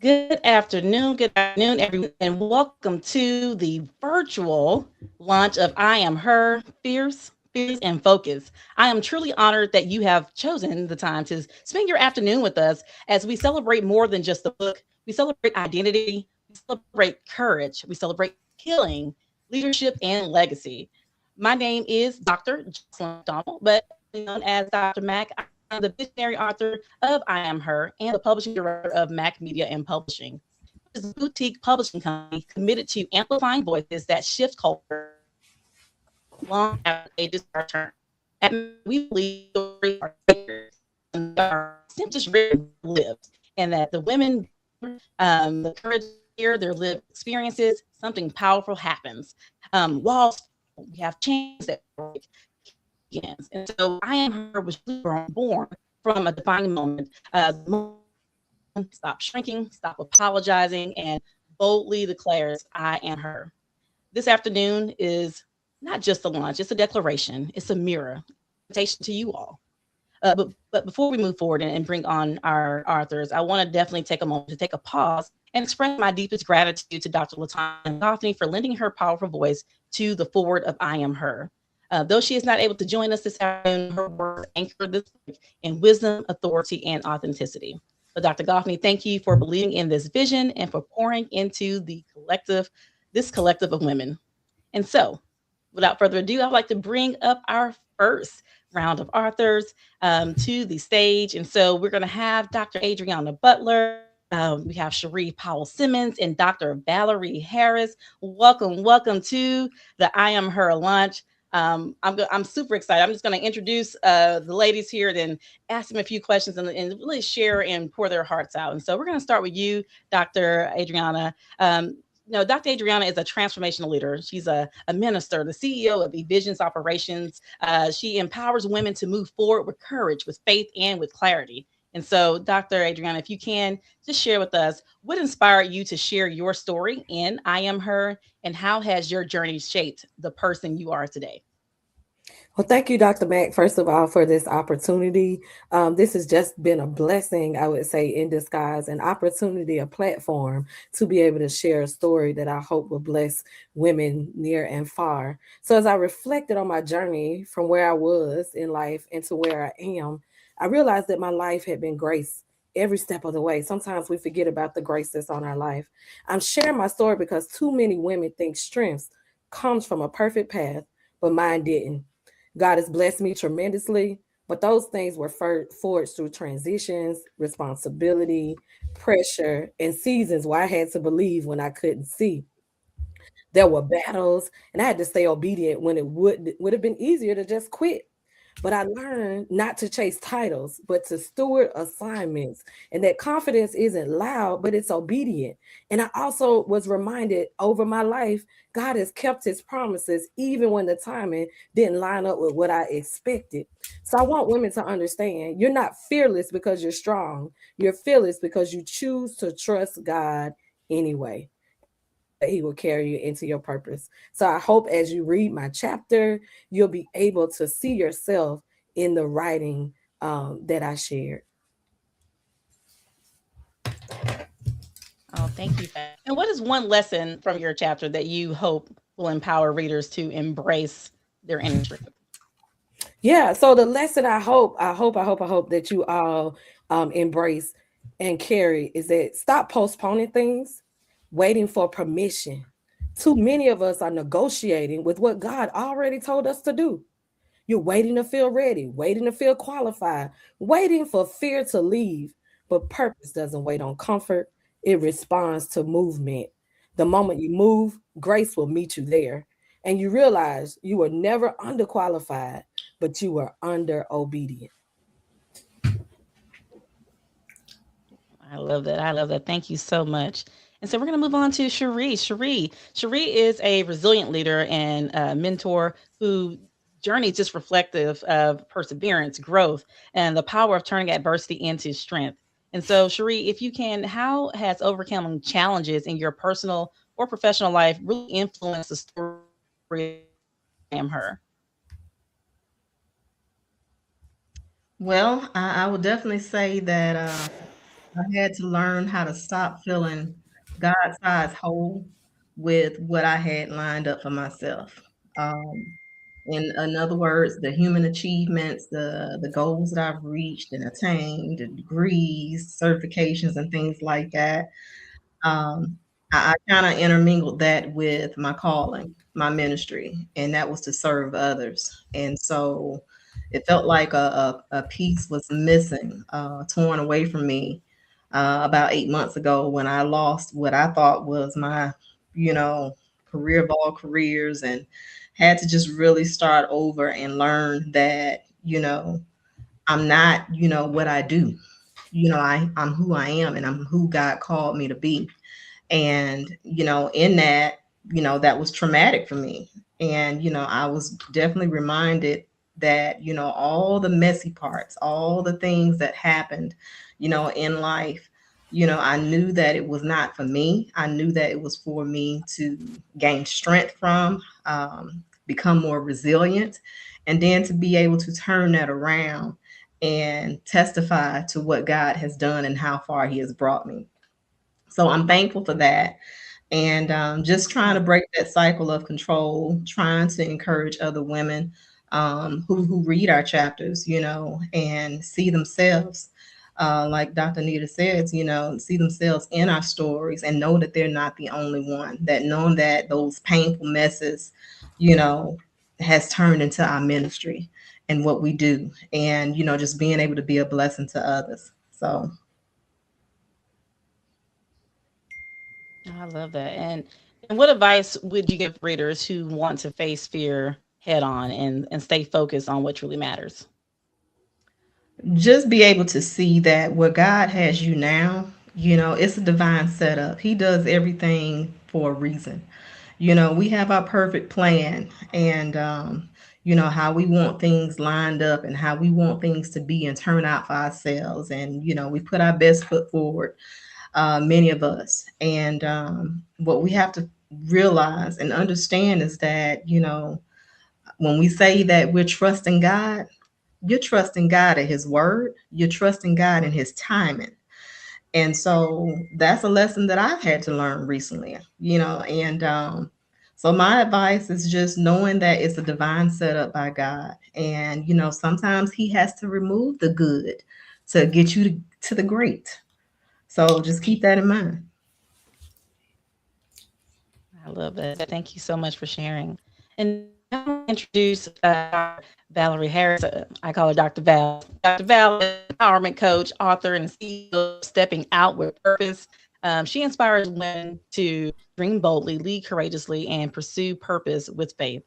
Good afternoon, everyone, and welcome to the virtual launch of I Am Her, Fierce, Fearless, and Focus. I am truly honored that you have chosen the time to spend your afternoon with us as we celebrate more than just the book. We celebrate identity, we celebrate courage, we celebrate healing, leadership, and legacy. My name is Dr. Jocelyn McDonald, but known as Dr. Mac. I am the visionary author of I Am Her and the publishing director of Mac Media and Publishing, which is a boutique publishing company committed to amplifying voices that shift culture long after the pages are turned. At Mac, we believe stories are sacred and they are simply just written, lived, and that the women the courage to share their lived experiences, something powerful happens. Walls we have chains that break, healing begins. And so I Am Her was really born from a defining moment, the moment woman stopped shrinking, stopped apologizing, and boldly declares, I am her. This afternoon is not just a launch, it's a declaration, it's a mirror, invitation to you all. But before we move forward and bring on our authors, I want to definitely take a moment to take a pause and express my deepest gratitude to Dr. Latanya Goffney for lending her powerful voice to the forward of I Am Her. Though she is not able to join us this afternoon, her words anchor this book in wisdom, authority, and authenticity. So, Dr. Goffney, thank you for believing in this vision and for pouring into this collective of women. And so, without further ado, I'd like to bring up our first round of authors to the stage. And so we're going to have Dr. Adriana Butler. We have Cherie Powell Simmons and Dr. Valerie Harris. Welcome to the I Am Her launch. I'm super excited. I'm just going to introduce the ladies here, then ask them a few questions and really share and pour their hearts out. And so we're going to start with you, Dr. Adriana. No, Dr. Adriana is a transformational leader. She's a minister, the CEO of Evisions Operations. She empowers women to move forward with courage, with faith, and with clarity. And so, Dr. Adriana, if you can just share with us what inspired you to share your story in I Am Her, and how has your journey shaped the person you are today? Well, thank you, Dr. Mack, first of all, for this opportunity. This has just been a blessing, I would say, in disguise, an opportunity, a platform to be able to share a story that I hope will bless women near and far. So, as I reflected on my journey from where I was in life into where I am, I realized that my life had been grace every step of the way. Sometimes we forget about the grace that's on our life. I'm sharing my story because too many women think strength comes from a perfect path, but mine didn't. God has blessed me tremendously, but those things were forged through transitions, responsibility, pressure, and seasons where I had to believe when I couldn't see. There were battles, and I had to stay obedient when it would have been easier to just quit. But I learned not to chase titles, but to steward assignments. And that confidence isn't loud, but it's obedient. And I also was reminded over my life, God has kept his promises, even when the timing didn't line up with what I expected. So I want women to understand you're not fearless because you're strong. You're fearless because you choose to trust God anyway. That he will carry you into your purpose. So I hope as you read my chapter, you'll be able to see yourself in the writing that I shared. Oh, thank you for that. And what is one lesson from your chapter that you hope will empower readers to embrace their inner truth? Yeah. So the lesson I hope that you all embrace and carry is that stop postponing things, waiting for permission. Too many of us are negotiating with what God already told us to do. You're waiting to feel ready, waiting to feel qualified, waiting for fear to leave. But purpose doesn't wait on comfort, it responds to movement. The moment you move, grace will meet you there. And you realize you were never underqualified, but you were under obedient. I love that. I love that. Thank you so much. And so we're going to move on to Cherie. Cherie is a resilient leader and mentor who journey is just reflective of perseverance, growth, and the power of turning adversity into strength. And so, Cherie, if you can, how has overcoming challenges in your personal or professional life really influenced the story of I Am Her? Well, I would definitely say that I had to learn how to stop feeling God-sized whole with what I had lined up for myself. Um, in other words, the human achievements, the goals that I've reached and attained, the degrees, certifications, and things like that. Um, I kind of intermingled that with my calling, my ministry, and that was to serve others. And so it felt like a piece was missing, torn away from me about 8 months ago when I lost what I thought was my, you know, career of all careers, and had to just really start over and learn that, I'm not, what I do. I'm who I am, and I'm who God called me to be. And, in that, that was traumatic for me. And, I was definitely reminded that, all the messy parts, all the things that happened, in life, I knew that it was not for me. I knew that it was for me to gain strength from, become more resilient, and then to be able to turn that around and testify to what God has done and how far He has brought me. So I'm thankful for that. And just trying to break that cycle of control, trying to encourage other women who read our chapters, and see themselves, like Dr. Nita says, see themselves in our stories and know that they're not the only one, that knowing that those painful messes, you know, has turned into our ministry and what we do. And, just being able to be a blessing to others. So I love that. And what advice would you give readers who want to face fear head on and stay focused on what truly matters? just be able to see that where God has you now, it's a divine setup. He does everything for a reason. We have our perfect plan, and how we want things lined up and how we want things to be and turn out for ourselves. And we put our best foot forward, many of us. And what we have to realize and understand is that when we say that we're trusting God, you're trusting God at His word. You're trusting God in His timing. And so that's a lesson that I've had to learn recently, and so my advice is just knowing that it's a divine setup by God. And, sometimes He has to remove the good to get you to the great. So just keep that in mind. I love that. Thank you so much for sharing. And now I'm going to introduce Valerie Harris. I call her Dr. Val. Dr. Val is an empowerment coach, author, and CEO of Stepping Out with Purpose. She inspires women to dream boldly, lead courageously, and pursue purpose with faith.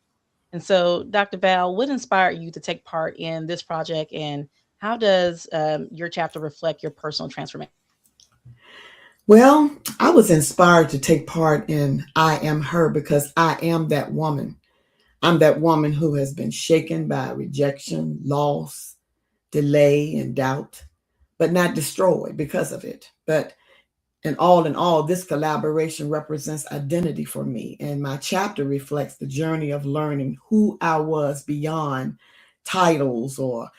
And so, Dr. Val, what inspired you to take part in this project, and how does your chapter reflect your personal transformation? Well, I was inspired to take part in I Am Her because I am that woman. I'm that woman who has been shaken by rejection, loss, delay, and doubt, but not destroyed because of it. But in all, this collaboration represents identity for me. And my chapter reflects the journey of learning who I was beyond titles or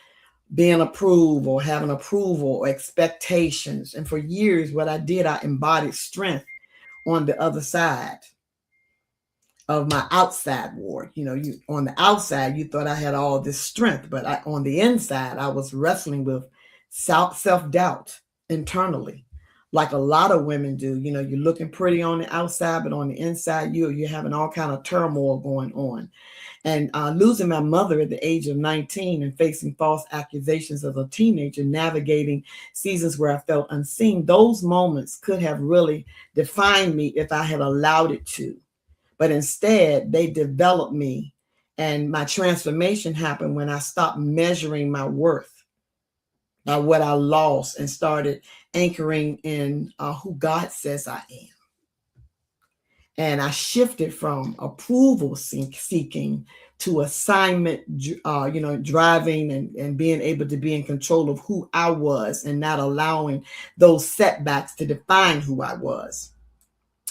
being approved or having approval or expectations. And for years, what I did, I embodied strength on the other side of my outside ward. You on the outside, you thought I had all this strength, but on the inside, I was wrestling with self-doubt internally, like a lot of women do. You're looking pretty on the outside, but on the inside, you're having all kind of turmoil going on. And losing my mother at the age of 19 and facing false accusations as a teenager, navigating seasons where I felt unseen, those moments could have really defined me if I had allowed it to. But instead, they developed me. And my transformation happened when I stopped measuring my worth by what I lost and started anchoring in who God says I am. And I shifted from approval seeking to assignment, driving and being able to be in control of who I was and not allowing those setbacks to define who I was.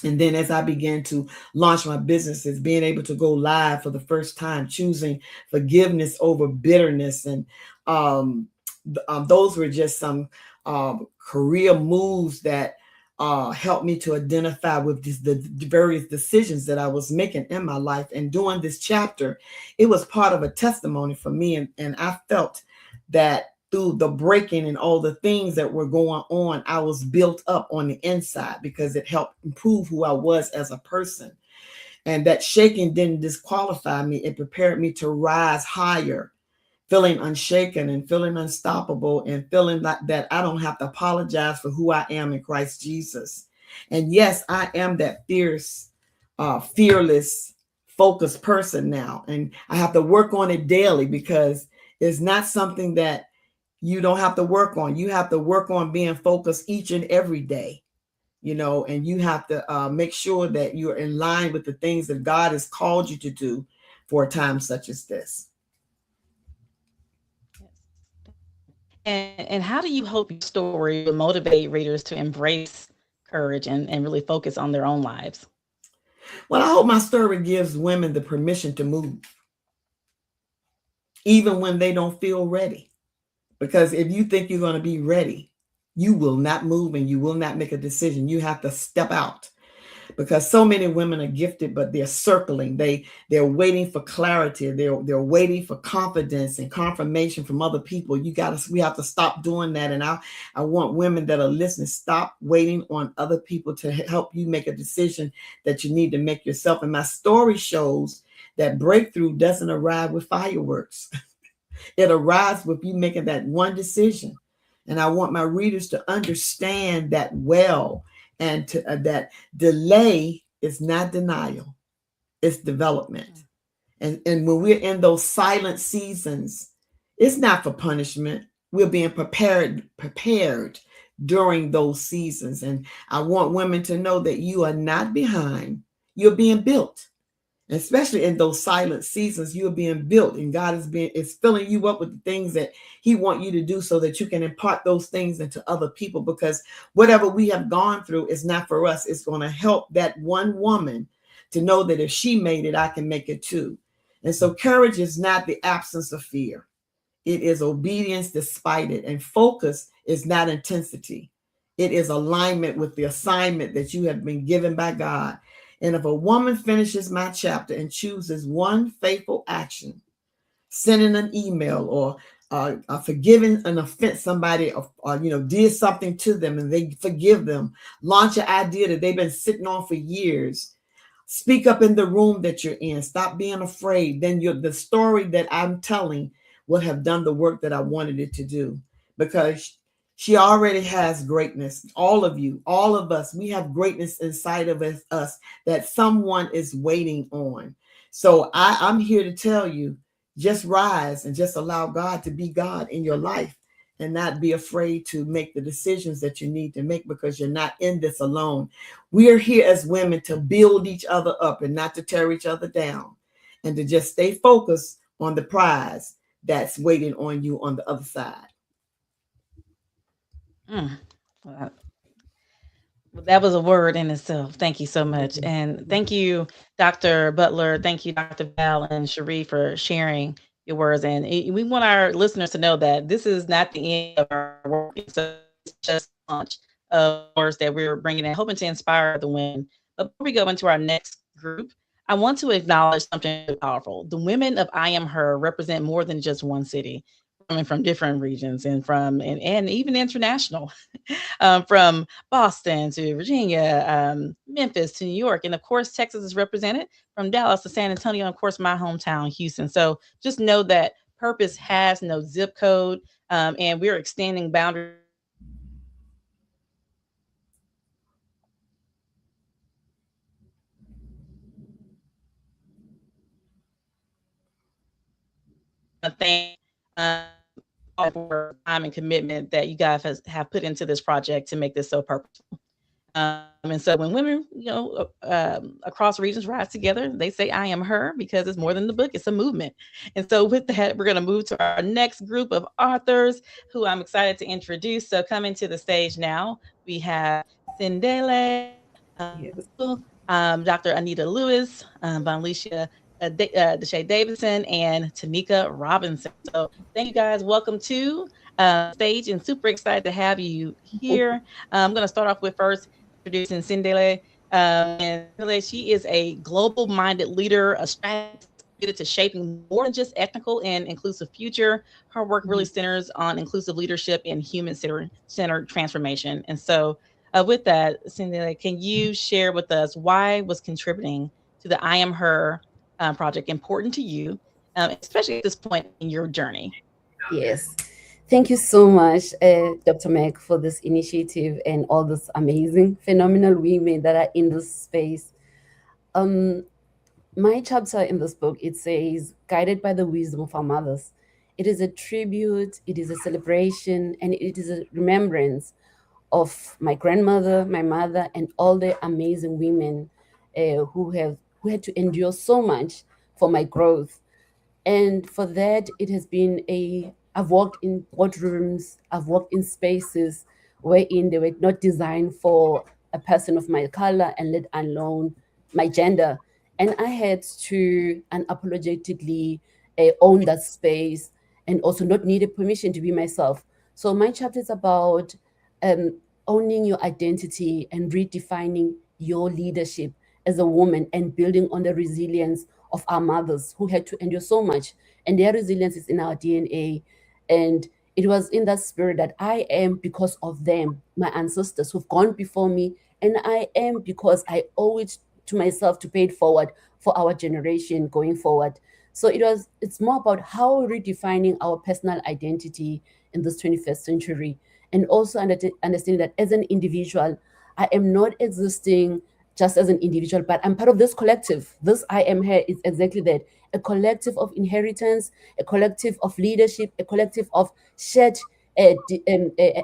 And then as I began to launch my businesses, being able to go live for the first time, choosing forgiveness over bitterness. And those were just some career moves that helped me to identify with the various decisions that I was making in my life. And during this chapter, it was part of a testimony for me. And I felt that through the breaking and all the things that were going on, I was built up on the inside because it helped improve who I was as a person. And that shaking didn't disqualify me. It prepared me to rise higher, feeling unshaken and feeling unstoppable and feeling like that I don't have to apologize for who I am in Christ Jesus. And yes, I am that fierce, fearless, focused person now. And I have to work on it daily because it's not something that you don't have to work on. You have to work on being focused each and every day, you know, and you have to make sure that you're in line with the things that God has called you to do for a time such as this. And how do you hope your story will motivate readers to embrace courage and really focus on their own lives? Well, I hope my story gives women the permission to move, even when they don't feel ready. Because if you think you're going to be ready, you will not move and you will not make a decision. You have to step out. Because so many women are gifted, but they're circling. They're waiting for clarity. They're waiting for confidence and confirmation from other people. We have to stop doing that. And I want women that are listening, stop waiting on other people to help you make a decision that you need to make yourself. And my story shows that breakthrough doesn't arrive with fireworks. It arrives with you making that one decision. And I want my readers to understand that well. And that delay is not denial, it's development. And when we're in those silent seasons, it's not for punishment. We're being prepared during those seasons. And I want women to know that you are not behind. You're being built. Especially in those silent seasons, you're being built, and God is filling you up with the things that He wants you to do so that you can impart those things into other people. Because whatever we have gone through is not for us. It's going to help that one woman to know that if she made it, I can make it too. And so courage is not the absence of fear. It is obedience despite it. And focus is not intensity. It is alignment with the assignment that you have been given by God. And if a woman finishes my chapter and chooses one faithful action, sending an email or forgiving an offense, somebody or did something to them and they forgive them, launch an idea that they've been sitting on for years, speak up in the room that you're in, stop being afraid, then the story that I'm telling will have done the work that I wanted it to do. Because she already has greatness. All of you, all of us, we have greatness inside of us that someone is waiting on. So I'm here to tell you, just rise and just allow God to be God in your life and not be afraid to make the decisions that you need to make, because you're not in this alone. We are here as women to build each other up and not to tear each other down, and to just stay focused on the prize that's waiting on you on the other side. Well, that was a word in itself. Thank you so much. And thank you, Dr. Butler. Thank you, Dr. Val and Cherie, for sharing your words. And we want our listeners to know that this is not the end of our work. It's just a launch of words that we're bringing in, hoping to inspire the women. But before we go into our next group, I want to acknowledge something powerful. The women of I Am Her represent more than just one city, coming from different regions and even international, from Boston to Virginia, Memphis to New York. And of course, Texas is represented from Dallas to San Antonio, and of course, my hometown, Houston. So just know that purpose has no zip code, and we're extending boundaries. Thank for time and commitment that you guys have put into this project to make this so purposeful. And so when women, across regions rise together, they say, I am her, because it's more than the book, it's a movement. And so with that, we're going to move to our next group of authors who I'm excited to introduce. So coming to the stage now, we have Sindele, Dr. Anita Lewis, Vonlecia Deshae Davidson, and Tanika Robinson. So thank you guys. Welcome to stage, and super excited to have you here. I'm going to start off with first introducing Sindele. And Sindele, she is a global-minded leader, a strategist committed to shaping more than just technical and inclusive future. Her work really centers on inclusive leadership and human-centered transformation. And so, with that, Sindele, can you share with us why was contributing to the I Am Her project important to you, especially at this point in your journey? Yes. Thank you so much, Dr. Meg, for this initiative and all these amazing, phenomenal women that are in this space. Um, my chapter in this book, it says, guided by the wisdom of our mothers. It is a tribute, it is a celebration, and it is a remembrance of my grandmother, my mother, and all the amazing women who had to endure so much for my growth. And for that, it has been I've walked in boardrooms, I've walked in spaces wherein they were not designed for a person of my color and let alone my gender. And I had to unapologetically own that space and also not needed permission to be myself. So my chapter is about um, owning your identity and redefining your leadership as a woman and building on the resilience of our mothers who had to endure so much. And their resilience is in our DNA. And it was in that spirit that I am because of them, my ancestors who've gone before me. And I am because I owe it to myself to pay it forward for our generation going forward. So it's more about how redefining our personal identity in this 21st century, and also understanding that as an individual, I am not existing just as an individual, but I'm part of this collective. This I am here is exactly that, a collective of inheritance, a collective of leadership, a collective of shared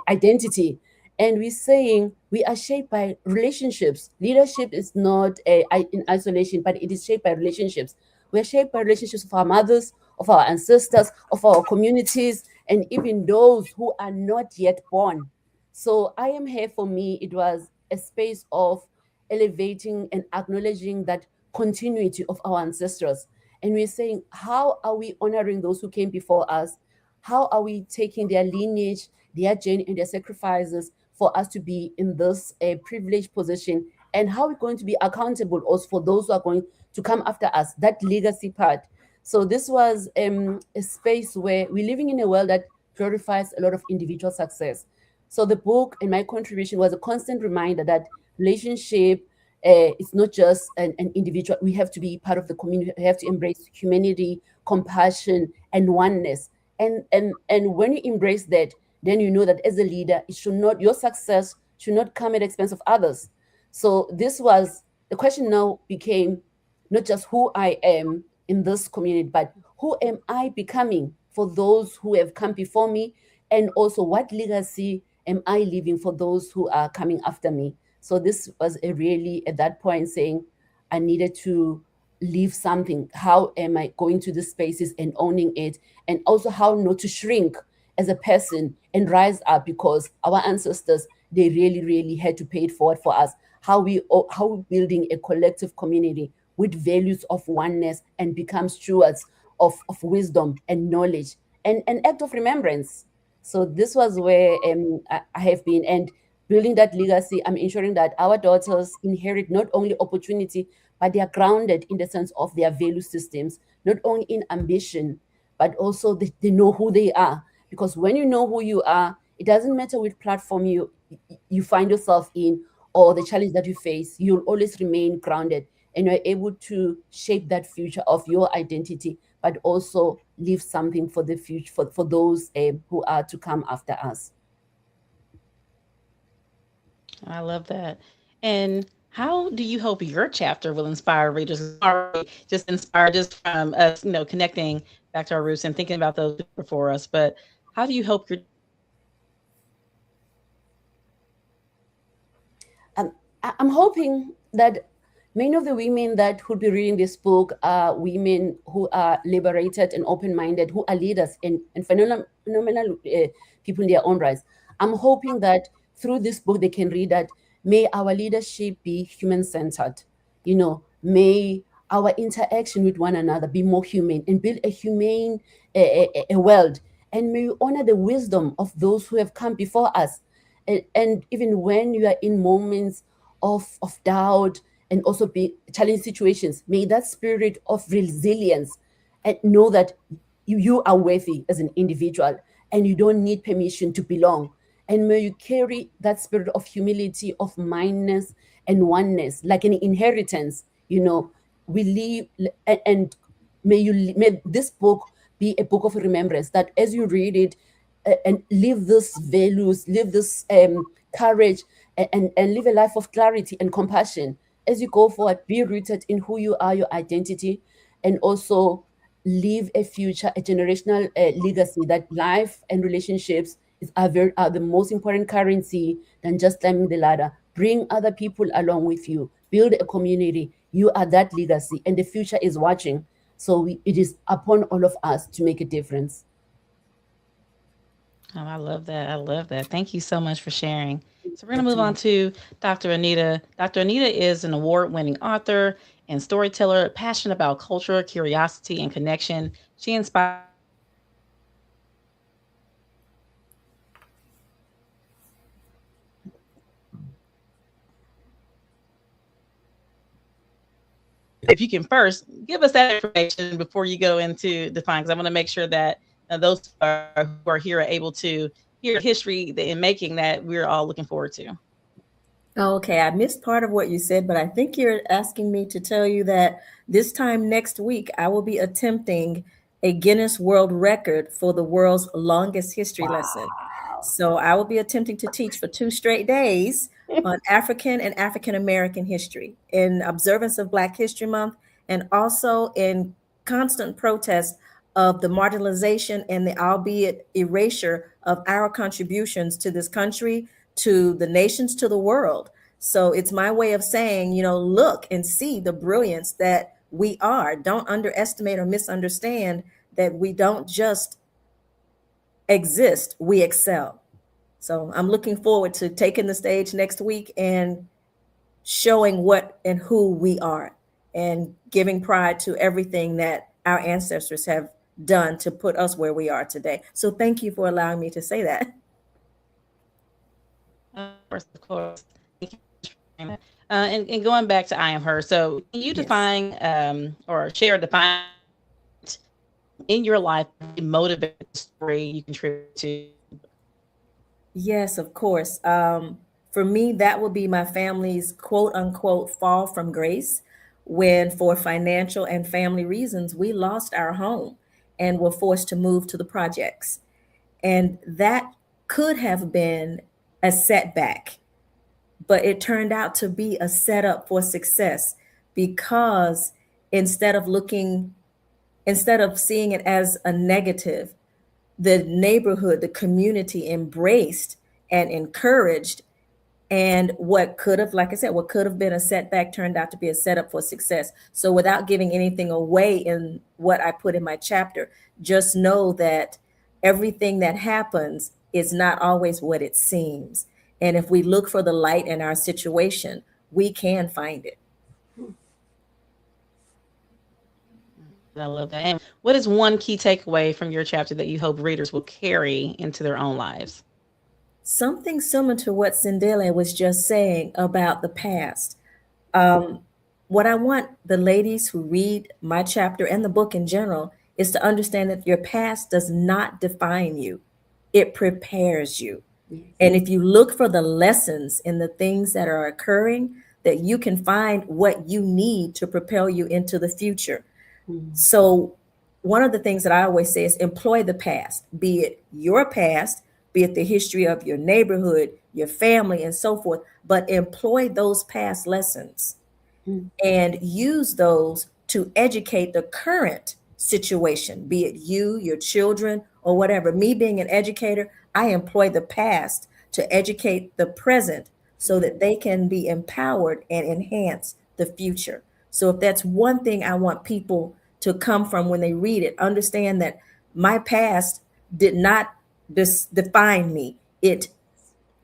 identity. And we're saying we are shaped by relationships. Leadership is not in isolation, but it is shaped by relationships. We're shaped by relationships of our mothers, of our ancestors, of our communities, and even those who are not yet born. So I am here, for me, it was a space of elevating and acknowledging that continuity of our ancestors. And we're saying, how are we honoring those who came before us? How are we taking their lineage, their journey, and their sacrifices for us to be in this privileged position? And how are we going to be accountable also for those who are going to come after us, that legacy part? So this was a space where we're living in a world that glorifies a lot of individual success. So the book and my contribution was a constant reminder that relationship is not just an individual. We have to be part of the community. We have to embrace humanity, compassion, and oneness. And when you embrace that, then you know that as a leader, your success should not come at the expense of others. So this was the question. Now became not just who I am in this community, but who am I becoming for those who have come before me, and also what legacy am I leaving for those who are coming after me. So this was a really, at that point, saying I needed to leave something. How am I going to these spaces and owning it? And also how not to shrink as a person and rise up, because our ancestors, they really, really had to pay it forward for us. How we building a collective community with values of oneness and become stewards of wisdom and knowledge and an act of remembrance. So this was where I have been. And building that legacy, I'm ensuring that our daughters inherit not only opportunity, but they are grounded in the sense of their value systems, not only in ambition, but also they know who they are. Because when you know who you are, it doesn't matter which platform you find yourself in or the challenge that you face, you'll always remain grounded, and you're able to shape that future of your identity, but also leave something for the future, for those who are to come after us. I love that. And how do you hope your chapter will inspire readers, or just inspire just from us, connecting back to our roots and thinking about those before us? But how do you hope your I'm hoping that many of the women that will be reading this book are women who are liberated and open-minded, who are leaders and phenomenal people in their own rights. I'm hoping that through this book, they can read that may our leadership be human-centered. May our interaction with one another be more human and build a humane a world, And may you honor the wisdom of those who have come before us. And even when you are in moments of doubt and also be challenging situations, may that spirit of resilience and know that you are worthy as an individual and you don't need permission to belong. And may you carry that spirit of humility, of mindness and oneness, like an inheritance. We live, and may this book be a book of remembrance, that as you read it, and live these values, live this courage, and live a life of clarity and compassion. As you go forward, be rooted in who you are, your identity, and also leave a future, a generational legacy, that life and relationships are the most important currency than just climbing the ladder. Bring other people along with you. Build a community. You are that legacy, and the future is watching. So it is upon all of us to make a difference. Oh, I love that. I love that. Thank you so much for sharing. So we're going to move on to Dr. Anita. Dr. Anita is an award-winning author and storyteller, passionate about culture, curiosity, and connection. She inspires if you can first give us that information before you go into define, because I want to make sure that those who are here are able to hear history in making that we're all looking forward to. Okay, I missed part of what you said, but I think you're asking me to tell you that this time next week, I will be attempting a Guinness World Record for the world's longest history lesson. So I will be attempting to teach for 2 straight days on African and African American history in observance of Black History Month, and also in constant protest of the marginalization and the albeit erasure of our contributions to this country, to the nations, to the world. So it's my way of saying, look and see the brilliance that we are. Don't underestimate or misunderstand that we don't just exist, we excel. So I'm looking forward to taking the stage next week and showing what and who we are, and giving pride to everything that our ancestors have done to put us where we are today. So thank you for allowing me to say that. Of course. Thank you for sharing that. And going back to I Am Her, so can you define or share a define in your life, motivated story you contribute to? Yes, of course. For me, that would be my family's quote unquote fall from grace, when for financial and family reasons, we lost our home and were forced to move to the projects. And that could have been a setback, but it turned out to be a setup for success, because instead of seeing it as a negative, the neighborhood, the community embraced and encouraged. And what could have, like I said, what could have been a setback turned out to be a setup for success. So without giving anything away in what I put in my chapter, just know that everything that happens is not always what it seems. And if we look for the light in our situation, we can find it. I love that. And what is one key takeaway from your chapter that you hope readers will carry into their own lives? Something similar to what Sindele was just saying about the past. What I want the ladies who read my chapter and the book in general is to understand that your past does not define you. It prepares you. And if you look for the lessons in the things that are occurring, that you can find what you need to propel you into the future. So one of the things that I always say is employ the past, be it your past, be it the history of your neighborhood, your family, and so forth, but employ those past lessons and use those to educate the current situation, be it you, your children, or whatever. Me being an educator, I employ the past to educate the present so that they can be empowered and enhance the future. So if that's one thing I want people to come from when they read it, understand that my past did not define me. It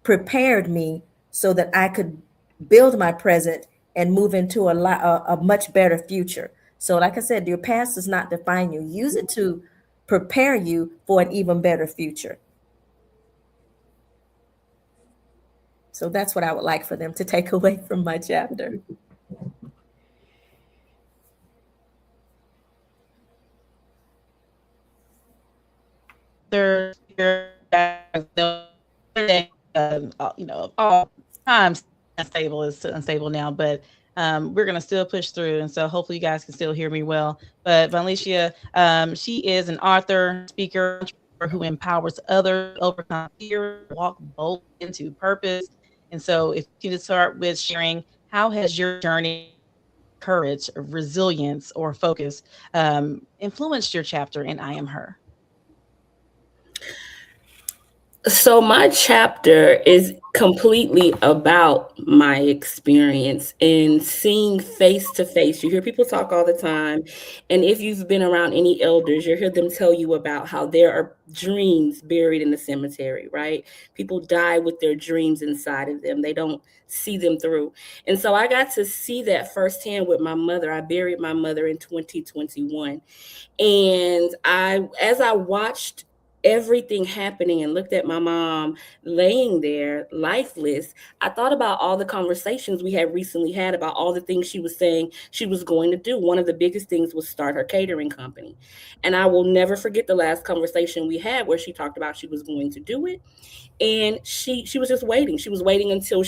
prepared me so that I could build my present and move into a much better future. So like I said, your past does not define you. Use it to prepare you for an even better future. So that's what I would like for them to take away from my chapter. They're, all times unstable is unstable now, but we're going to still push through. And so hopefully you guys can still hear me well. But Vonlecia, she is an author, speaker, who empowers others to overcome fear, walk bold into purpose. And so if you can start with sharing, how has your journey, courage, resilience, or focus influenced your chapter in I Am Her? So my chapter is completely about my experience and seeing face to face. You hear people talk all the time. And if you've been around any elders, you'll hear them tell you about how there are dreams buried in the cemetery, right? People die with their dreams inside of them. They don't see them through. And so I got to see that firsthand with my mother. I buried my mother in 2021. And as I watched everything happening and looked at my mom laying there lifeless, I thought about all the conversations we had recently had about all the things she was saying she was going to do. One of the biggest things was start her catering company. And I will never forget the last conversation we had where she talked about she was going to do it. And she was just waiting. She was waiting until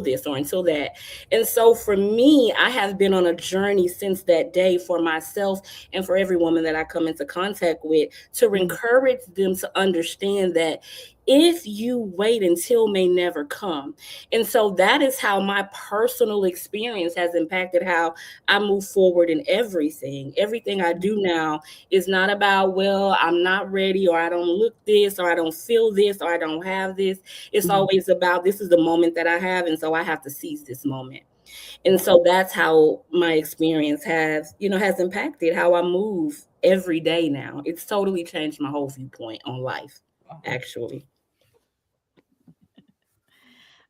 this or until that. And so for me, I have been on a journey since that day for myself and for every woman that I come into contact with to encourage them to understand that if you wait until may never come. And so that is how my personal experience has impacted how I move forward in everything. Everything I do now is not about, well, I'm not ready, or I don't look this, or I don't feel this, or I don't have this. It's always about, this is the moment that I have, and so I have to seize this moment. And so that's how my experience has impacted how I move every day now. It's totally changed my whole viewpoint on life, actually.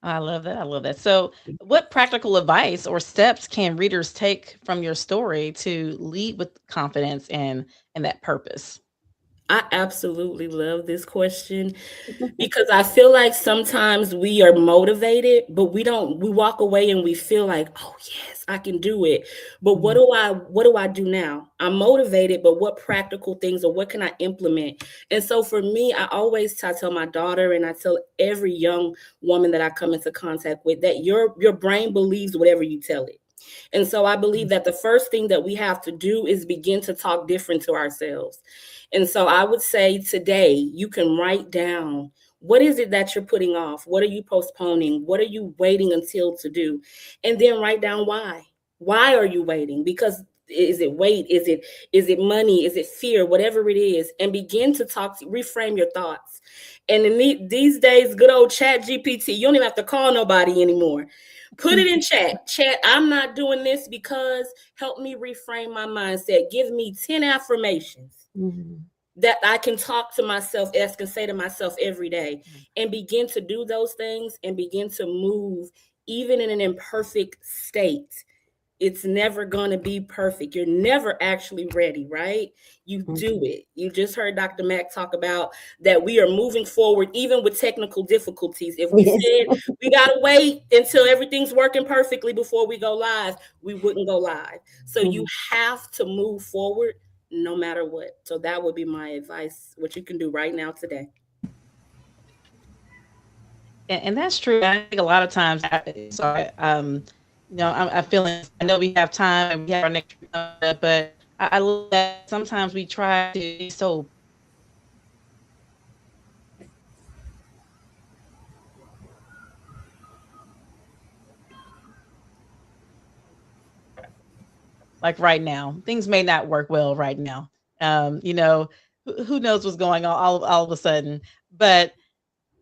I love that. I love that. So, what practical advice or steps can readers take from your story to lead with confidence and that purpose? I absolutely love this question because I feel like sometimes we are motivated, but we walk away and we feel like, oh yes, I can do it. But what do I do now? I'm motivated, but what practical things or what can I implement? And so for me, I tell my daughter and I tell every young woman that I come into contact with that your brain believes whatever you tell it. And so I believe that the first thing that we have to do is begin to talk different to ourselves. And so I would say today you can write down, what is it that you're putting off? What are you postponing? What are you waiting until to do? And then write down why. Why are you waiting? Because is it weight? Is it money? Is it fear? Whatever it is, and begin to reframe your thoughts. And in these days, good old Chat GPT, you don't even have to call nobody anymore. Put it in chat. Chat, I'm not doing this because help me reframe my mindset. Give me 10 affirmations that I can talk to myself, as can say to myself every day, and begin to do those things and begin to move even in an imperfect state. It's never going to be perfect. You're never actually ready, right? You do it. You just heard Dr. Mack talk about that we are moving forward, even with technical difficulties. If we said we got to wait until everything's working perfectly before we go live, we wouldn't go live. So you have to move forward no matter what. So that would be my advice, what you can do right now today. And that's true. I think a lot of times, I'm feeling, I know we have time and we have our next, but I love that sometimes we try to be so like right now, things may not work well right now. Who knows what's going on all of a sudden, but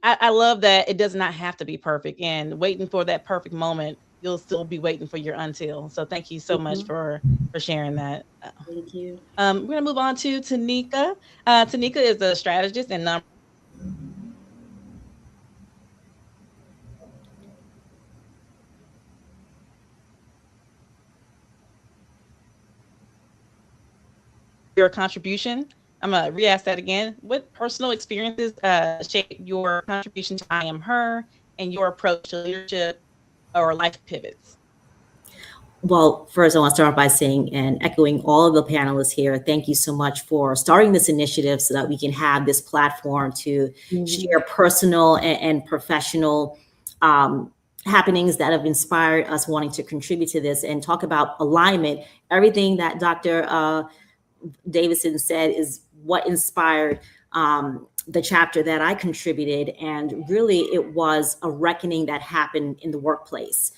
I love that it does not have to be perfect, and waiting for that perfect moment, you'll still be waiting for your until. So thank you so much for sharing that. Thank you. We're gonna move on to Tanika. Tanika is a strategist and your contribution I'm gonna re-ask that again. What personal experiences shape your contribution to I Am Her and your approach to leadership or life pivots? Well, first, I want to start by saying and echoing all of the panelists here. Thank you so much for starting this initiative so that we can have this platform to share personal and professional happenings that have inspired us wanting to contribute to this and talk about alignment. Everything that Dr. Davidson said is what inspired the chapter that I contributed. And really, it was a reckoning that happened in the workplace.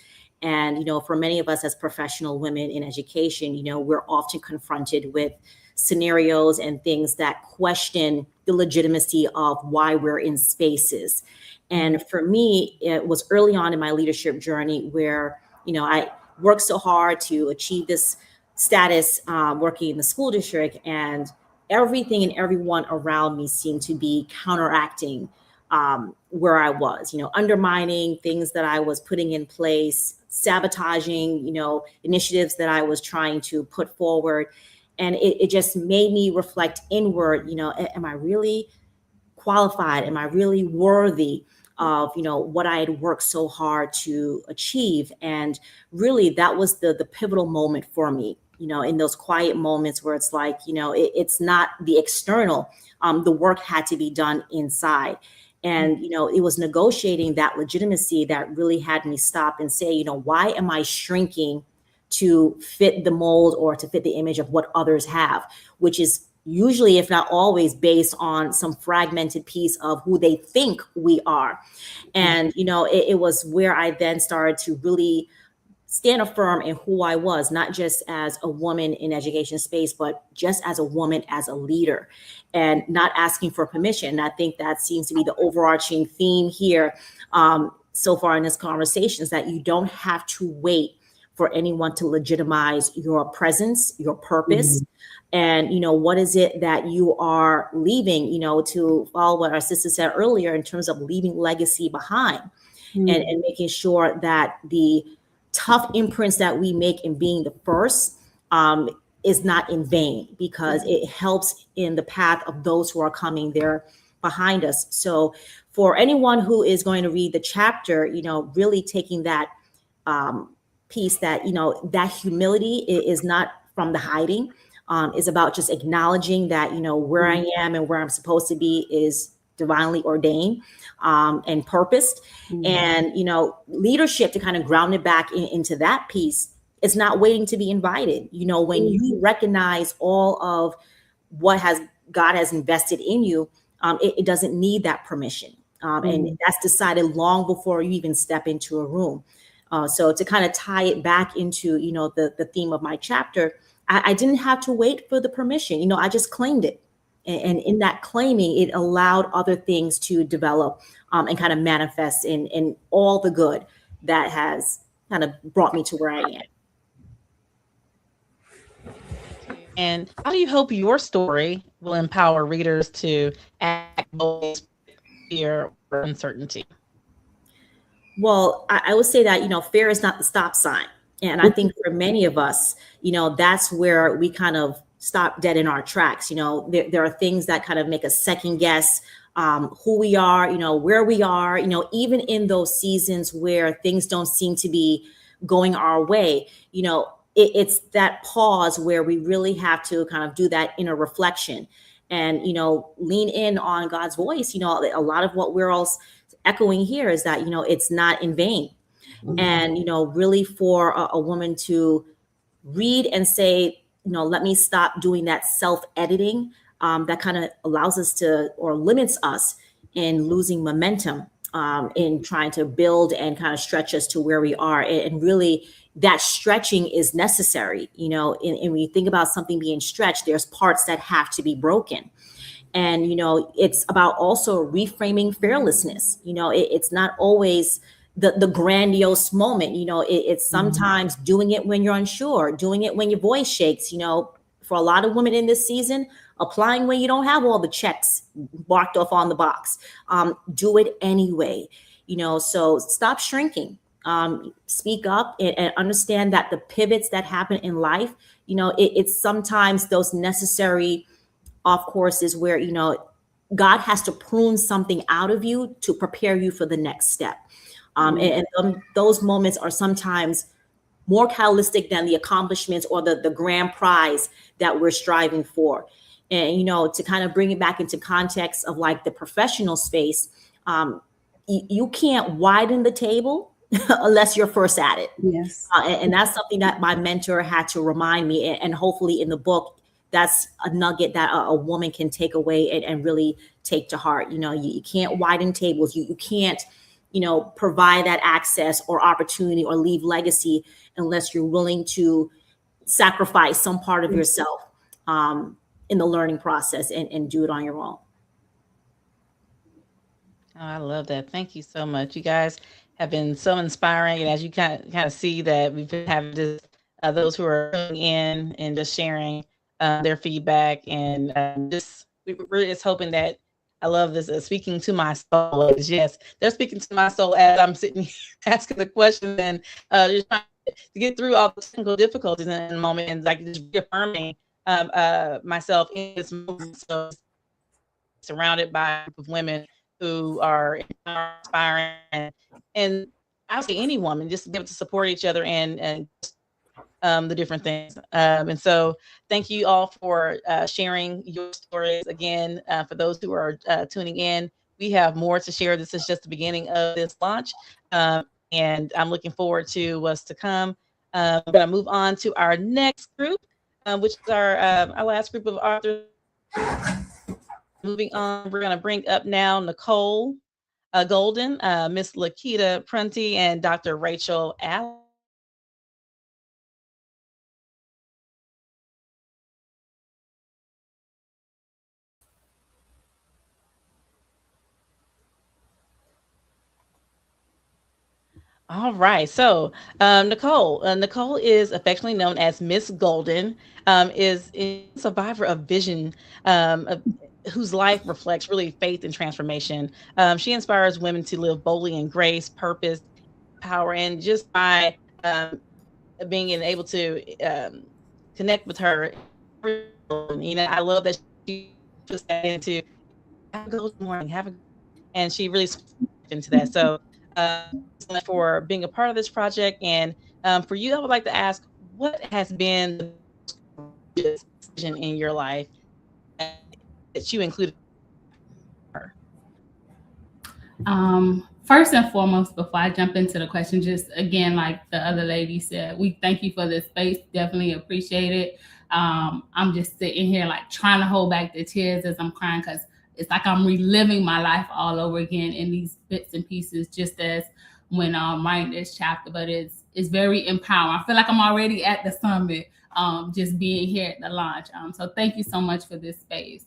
And, you know, for many of us as professional women in education, you know, we're often confronted with scenarios and things that question the legitimacy of why we're in spaces. And for me, it was early on in my leadership journey where, you know, I worked so hard to achieve this status working in the school district, and everything and everyone around me seemed to be counteracting where I was, you know, undermining things that I was putting in place, sabotaging, you know, initiatives that I was trying to put forward. And it just made me reflect inward, you know, am I really qualified? Am I really worthy of, you know, what I had worked so hard to achieve? And really that was the pivotal moment for me, you know, in those quiet moments where it's like, you know, it's not the external, the work had to be done inside. And, you know, it was negotiating that legitimacy that really had me stop and say, you know, why am I shrinking to fit the mold or to fit the image of what others have, which is usually, if not always, based on some fragmented piece of who they think we are. And, you know, it was where I then started to really stand firm in who I was, not just as a woman in education space, but just as a woman, as a leader, and not asking for permission. And I think that seems to be the overarching theme here so far in this conversation, is that you don't have to wait for anyone to legitimize your presence, your purpose. And, you know, what is it that you are leaving, you know, to follow what our sister said earlier in terms of leaving legacy behind and making sure that the tough imprints that we make in being the first is not in vain, because it helps in the path of those who are coming there behind us. So for anyone who is going to read the chapter, you know, really taking that piece that, you know, that humility is not from the hiding, is about just acknowledging that, you know, where I am and where I'm supposed to be is divinely ordained and purposed. And, you know, leadership, to kind of ground it back into that piece, is not waiting to be invited. You know, when you recognize all of what God has invested in you, it doesn't need that permission. And that's decided long before you even step into a room. So to kind of tie it back into, you know, the theme of my chapter, I didn't have to wait for the permission. You know, I just claimed it. And in that claiming, it allowed other things to develop and kind of manifest in all the good that has kind of brought me to where I am. And how do you hope your story will empower readers to act with fear or uncertainty? Well, I would say that, you know, fear is not the stop sign. And I think for many of us, you know, that's where we kind of stop dead in our tracks. You know, there are things that kind of make us second guess who we are, you know, where we are, you know, even in those seasons where things don't seem to be going our way. You know, it's that pause where we really have to kind of do that inner reflection and, you know, lean in on God's voice. You know, a lot of what we're all echoing here is that, you know, it's not in vain. And, you know, really for a woman to read and say, you know, let me stop doing that self-editing that kind of allows us to, or limits us in losing momentum in trying to build and kind of stretch us to where we are. And really that stretching is necessary, you know, and when you think about something being stretched, there's parts that have to be broken. And, you know, it's about also reframing fearlessness. You know, it's not always the grandiose moment. You know, it's sometimes doing it when you're unsure, doing it when your voice shakes. You know, for a lot of women in this season, applying when you don't have all the checks marked off on the box. Do it anyway. You know, so stop shrinking. Speak up and understand that the pivots that happen in life, you know, it's sometimes those necessary off course is where, you know, God has to prune something out of you to prepare you for the next step. And those moments are sometimes more catalytic than the accomplishments or the grand prize that we're striving for. And, you know, to kind of bring it back into context of like the professional space, you can't widen the table unless you're first at it. Yes. And that's something that my mentor had to remind me. And hopefully in the book, that's a nugget that a woman can take away and really take to heart. You know, you can't widen tables. You can't, you know, provide that access or opportunity or leave legacy unless you're willing to sacrifice some part of yourself in the learning process and do it on your own. Oh, I love that. Thank you so much. You guys have been so inspiring. And as you kind of see that we've been having this, those who are tuning in and just sharing their feedback, and just we really is hoping that, I love this, speaking to my soul. Yes, they're speaking to my soul as I'm sitting here asking the questions and just trying to get through all the technical difficulties in the moment, and like just reaffirming myself in this moment. So surrounded by a group of women who are inspiring, and I would say any woman, just be able to support each other and the different things. And so thank you all for sharing your stories. Again, for those who are tuning in, we have more to share. This is just the beginning of this launch. And I'm looking forward to what's to come. I'm going to move on to our next group, which is our last group of authors. Moving on, we're going to bring up now Nicole Golden, Miss Lakita Prunty, and Dr. Rachel Allen. All right. So Nicole is affectionately known as Miss Golden, is a survivor of vision, whose life reflects really faith and transformation. She inspires women to live boldly in grace, purpose, power, and just by being able to connect with her. You know, I love that she just got into have a good morning, and she really into that. So for being a part of this project, and for you, I would like to ask, what has been the decision in your life that you included her? First and foremost, before I jump into the question, just again, like the other lady said, we thank you for this space. Definitely appreciate it. I'm just sitting here like trying to hold back the tears as I'm crying, because it's like I'm reliving my life all over again in these bits and pieces, just as when I'm writing this chapter. But it's very empowering. I feel like I'm already at the summit, just being here at the launch. So thank you so much for this space.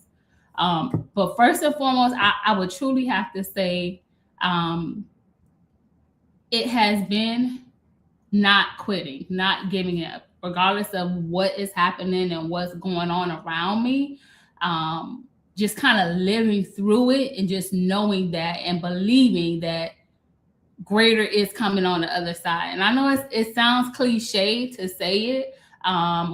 But first and foremost, I would truly have to say it has been not quitting, not giving up, regardless of what is happening and what's going on around me. Just kind of living through it and just knowing that and believing that greater is coming on the other side. And I know it sounds cliche to say it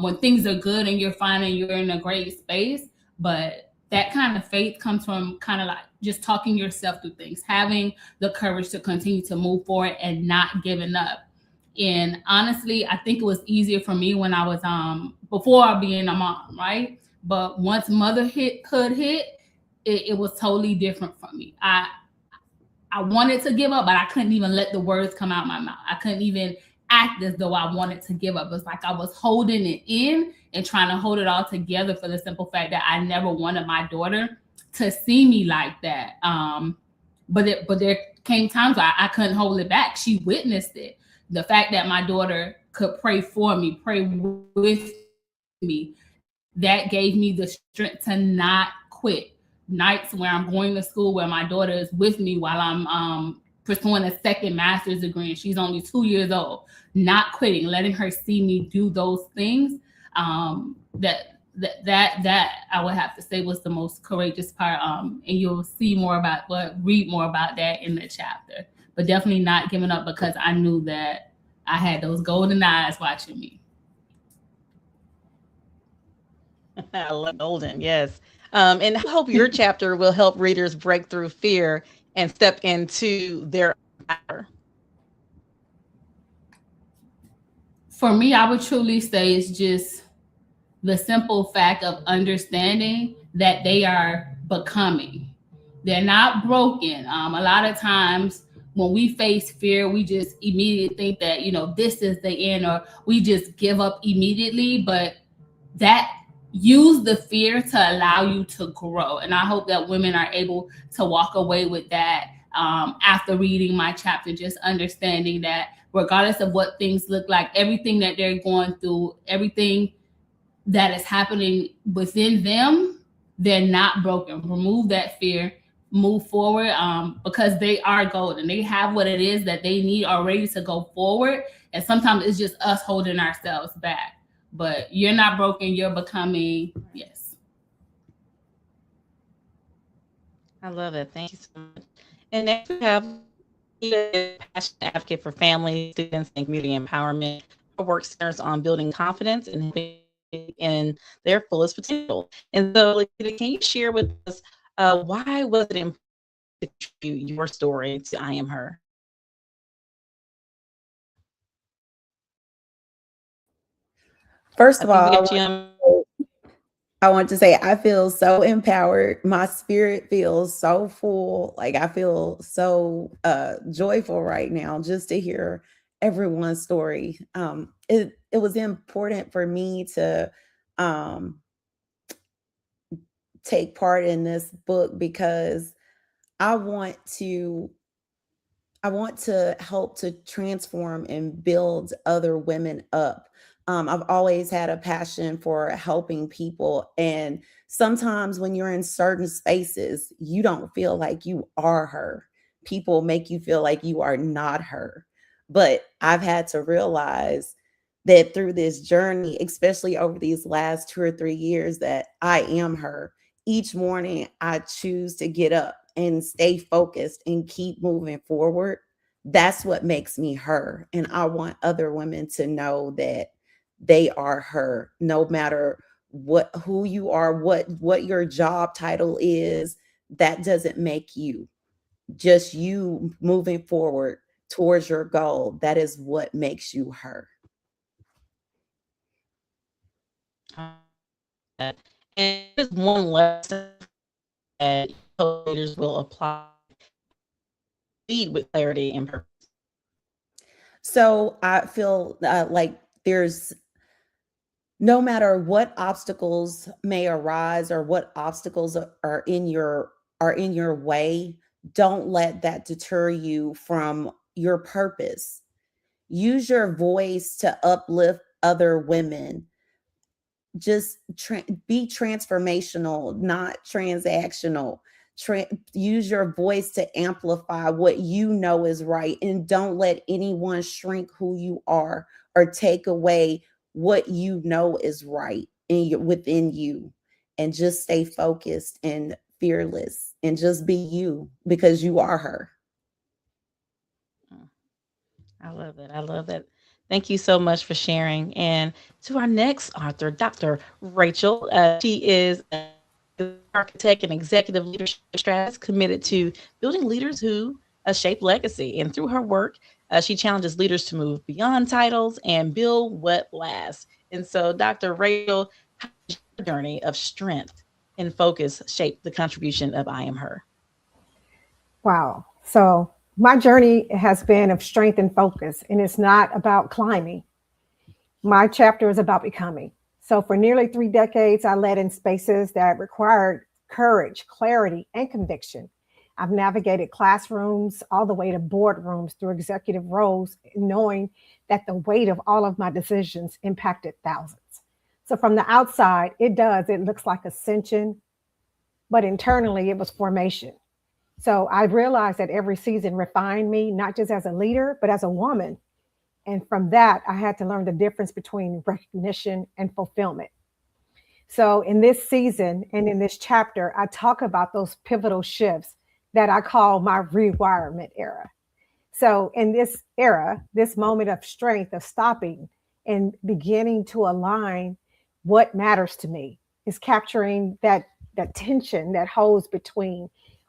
when things are good and you're finding you're in a great space, but that kind of faith comes from kind of like just talking yourself through things, having the courage to continue to move forward and not giving up. And honestly, I think it was easier for me when I was before being a mom, right? But once motherhood hit, it was totally different for me. I wanted to give up, but I couldn't even let the words come out my mouth. I couldn't even act as though I wanted to give up. It's like I was holding it in and trying to hold it all together for the simple fact that I never wanted my daughter to see me like that. But there came times where I couldn't hold it back. She witnessed it. The fact that my daughter could pray for me, pray with me, that gave me the strength to not quit. Nights where I'm going to school, where my daughter is with me while I'm pursuing a second master's degree, and she's only 2 years old, not quitting, letting her see me do those things. That I would have to say was the most courageous part. And you'll see more about, read more about that in the chapter. But definitely not giving up, because I knew that I had those golden eyes watching me. I love Golden. Yes. And I hope your chapter will help readers break through fear and step into their power. For me, I would truly say it's just the simple fact of understanding that they are becoming. They're not broken. A lot of times when we face fear, we just immediately think that, this is the end, or we just give up immediately. But that use the fear to allow you to grow. And I hope that women are able to walk away with that after reading my chapter, just understanding that regardless of what things look like, everything that they're going through, everything that is happening within them, they're not broken. Remove that fear, move forward, because they are golden. They have what it is that they need already to go forward. And sometimes it's just us holding ourselves back. But you're not broken, you're becoming. Yes. I love it. Thank you so much. And next we have a passionate advocate for families, students, and community empowerment. Her work centers on building confidence and helping in their fullest potential. And so, Lakita, can you share with us why was it important to contribute your story to I Am Her? First of all, I want to say I feel so empowered. My spirit feels so full. Like I feel so joyful right now just to hear everyone's story. It was important for me to take part in this book because I want to help to transform and build other women up. I've always had a passion for helping people. And sometimes when you're in certain spaces, you don't feel like you are her. People make you feel like you are not her. But I've had to realize that through this journey, especially over these last 2 or 3 years, that I am her. Each morning, I choose to get up and stay focused and keep moving forward. That's what makes me her. And I want other women to know that they are her, no matter who you are, what your job title is. That doesn't make you. Just you moving forward towards your goal. That is what makes you her. And there's one lesson that leaders will apply, lead with clarity and purpose. So I feel like there's, no matter what obstacles may arise or what obstacles are in your way, don't let that deter you from your purpose. Use your voice to uplift other women. Just be transformational, not transactional. Use your voice to amplify what you know is right, and don't let anyone shrink who you are or take away what you know is right within you. And just stay focused and fearless and just be you, because you are her. I love it. I love it. Thank you so much for sharing. And to our next author, Dr. Rachel. She is an architect and executive leadership strategist committed to building leaders who shape legacy. And through her work, she challenges leaders to move beyond titles and build what lasts. And so, Dr. Rachel, how does your journey of strength and focus shape the contribution of I Am Her? Wow. So my journey has been of strength and focus, and it's not about climbing. My chapter is about becoming. So for nearly 3 decades, I led in spaces that required courage, clarity, and conviction. I've navigated classrooms all the way to boardrooms through executive roles, knowing that the weight of all of my decisions impacted thousands. So from the outside, it looks like ascension, but internally it was formation. So I realized that every season refined me, not just as a leader, but as a woman. And from that, I had to learn the difference between recognition and fulfillment. So in this season and in this chapter, I talk about those pivotal shifts that I call my rewirement era. So in this era, this moment of strength, of stopping and beginning to align what matters to me, is capturing that the tension that holds between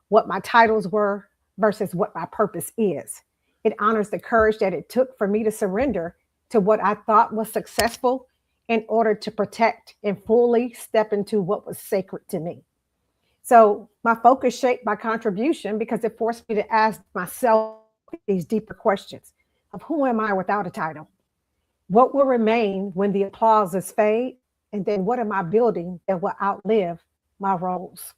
what my titles were versus what my purpose is. It honors the courage that it took for me to surrender to what I thought was successful in order to protect and fully step into what was sacred to me. So my focus shaped my contribution because it forced me to ask myself these deeper questions of who am I without a title? What will remain when the applauses fade? And then what am I building that will outlive my roles?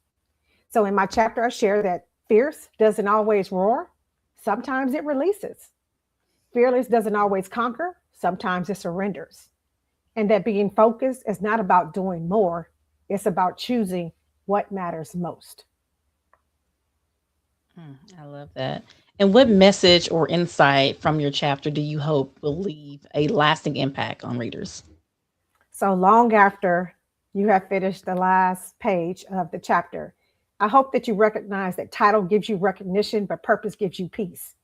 So in my chapter, I share that fierce doesn't always roar. Sometimes it releases. Fearless doesn't always conquer. Sometimes it surrenders. And that being focused is not about doing more. It's about choosing what matters most. I love that. And what message or insight from your chapter do you hope will leave a lasting impact on readers? So long after you have finished the last page of the chapter, I hope that you recognize that title gives you recognition, but purpose gives you peace.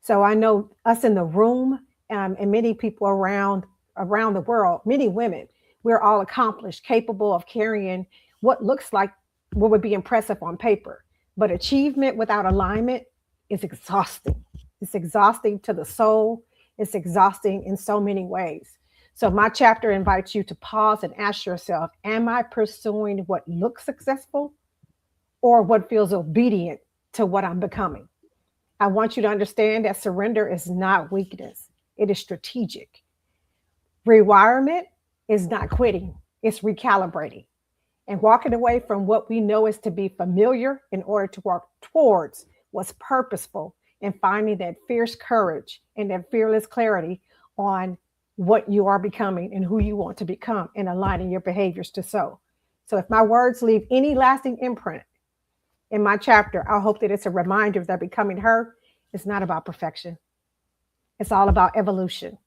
So I know us in the room and many people around the world, many women, we're all accomplished, capable of carrying what looks like what would be impressive on paper. But achievement without alignment is exhausting. It's exhausting to the soul. It's exhausting in so many ways. So my chapter invites you to pause and ask yourself, am I pursuing what looks successful or what feels obedient to what I'm becoming? I want you to understand that surrender is not weakness. It is strategic. Rewirement is not quitting. It's recalibrating and walking away from what we know is to be familiar in order to work towards what's purposeful and finding that fierce courage and that fearless clarity on what you are becoming and who you want to become and aligning your behaviors to so. So if my words leave any lasting imprint in my chapter, I hope that it's a reminder that becoming her is not about perfection. It's all about evolution.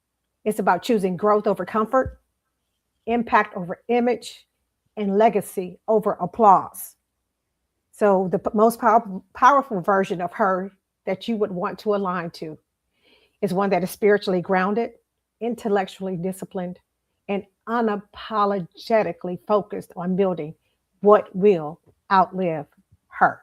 It's about choosing growth over comfort, impact over image, and legacy over applause. So the most powerful version of her that you would want to align to is one that is spiritually grounded, intellectually disciplined, and unapologetically focused on building what will outlive her.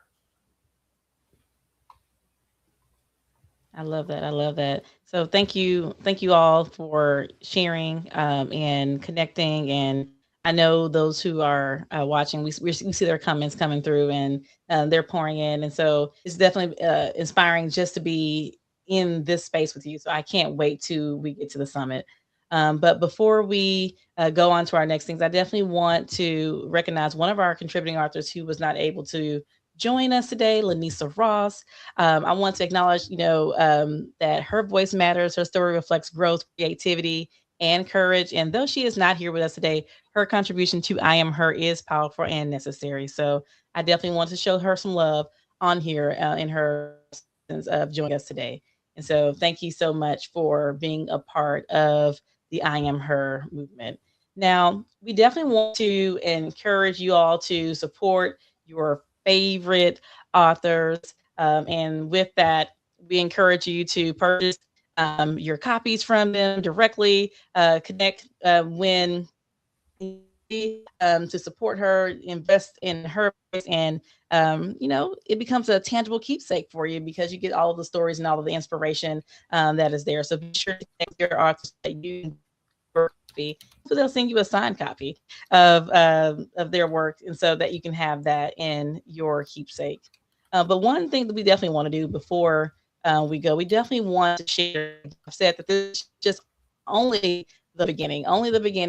I love that. I love that. So thank you all for sharing and connecting. And I know those who are watching, we see their comments coming through, and they're pouring in. And so it's definitely inspiring just to be in this space with you. So I can't wait till we get to the summit. But before we go on to our next things, I definitely want to recognize one of our contributing authors who was not able to join us today, Lanisa Ross. I want to acknowledge, that her voice matters. Her story reflects growth, creativity, and courage. And though she is not here with us today, her contribution to I Am Her is powerful and necessary. So I definitely want to show her some love on here in her sense of joining us today. And so thank you so much for being a part of the I Am Her movement. Now, we definitely want to encourage you all to support your favorite authors. And with that, we encourage you to purchase your copies from them directly, connect when to support her, invest in her, and it becomes a tangible keepsake for you because you get all of the stories and all of the inspiration that is there. So be sure to connect your authors that you so they'll send you a signed copy of their work, and so that you can have that in your keepsake. But one thing that we definitely want to do before we go, we definitely want to share. I've said that this is just only the beginning,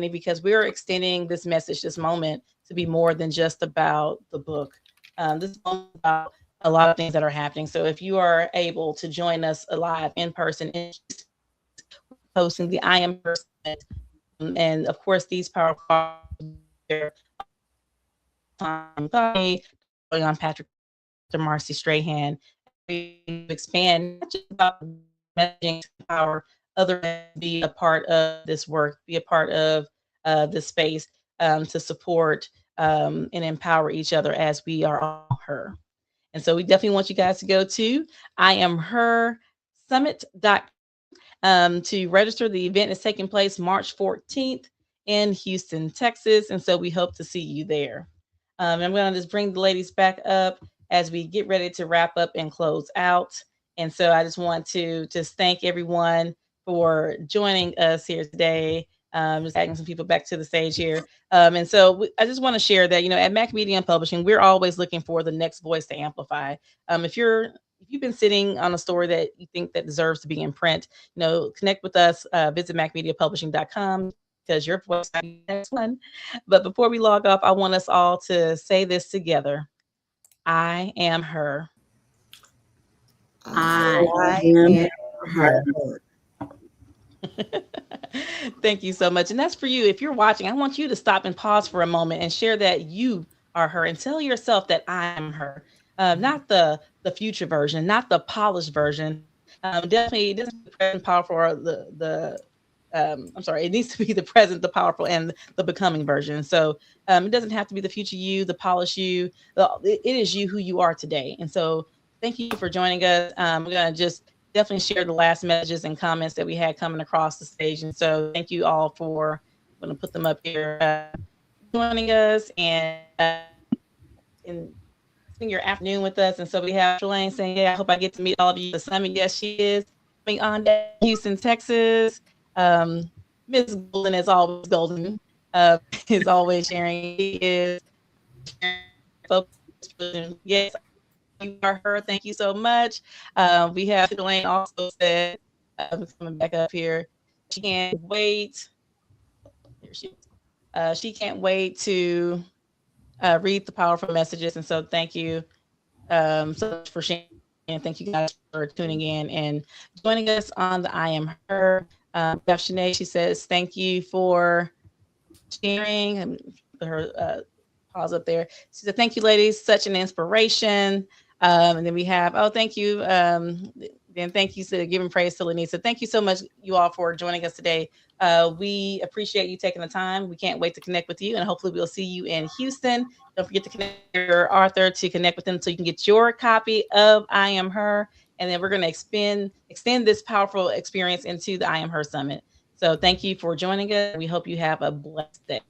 because we're extending this message, this moment, to be more than just about the book. This is about a lot of things that are happening. So if you are able to join us live in person, hosting the I Am Her Summit, and of course these powerful on Patrick, Marcy Strahan, we expand not just about messaging to empower others, be a part of this work, be a part of this space to support and empower each other as we are all her. And so we definitely want you guys to go to IamHerSummit.com to register. The event is taking place March 14th in Houston, Texas. And so we hope to see you there. I'm going to just bring the ladies back up as we get ready to wrap up and close out. And so I just want to just thank everyone for joining us here today. Just adding some people back to the stage here. And so I just want to share that, at Mac Media and Publishing, we're always looking for the next voice to amplify. If you've been sitting on a story that you think that deserves to be in print, connect with us, visit macmediapublishing.com, because your voice might be the next one. But before we log off, I want us all to say this together. I am her. I am her. Thank you so much. And that's for you. If you're watching, I want you to stop and pause for a moment and share that you are her, and tell yourself that I am her. Not the future version, not the polished version. Definitely, it doesn't be present, powerful, or it needs to be the present, the powerful, and the becoming version. So it doesn't have to be the future you, the polished you. It is you, who you are today. And so thank you for joining us. We're going to just definitely share the last messages and comments that we had coming across the stage. And so thank you all for, I'm going to put them up here, joining us and spend your afternoon with us. And so we have Shalane saying, I hope I get to meet all of you at the summit. Yes, she is. Coming on down Houston, Texas. Miss Golden is always golden. Is always sharing. He is sharing. Yes, you are her. Thank you so much. We have Shalane also said, coming back up here, she can't wait. Here she is. She can't wait to read the powerful messages. And so thank you so much for sharing. And thank you guys for tuning in and joining us on the I Am Her. Beth Shanae, she says, thank you for sharing. And put her pause up there. She said, thank you, ladies. Such an inspiration. And then we have, thank you. Then thank you to giving praise to Lanisa. Thank you so much, you all, for joining us today. We appreciate you taking the time. We can't wait to connect with you, and hopefully we'll see you in Houston. Don't forget to connect with your author to connect with them so you can get your copy of I Am Her. And then we're going to extend this powerful experience into the I Am Her Summit. So thank you for joining us. We hope you have a blessed day.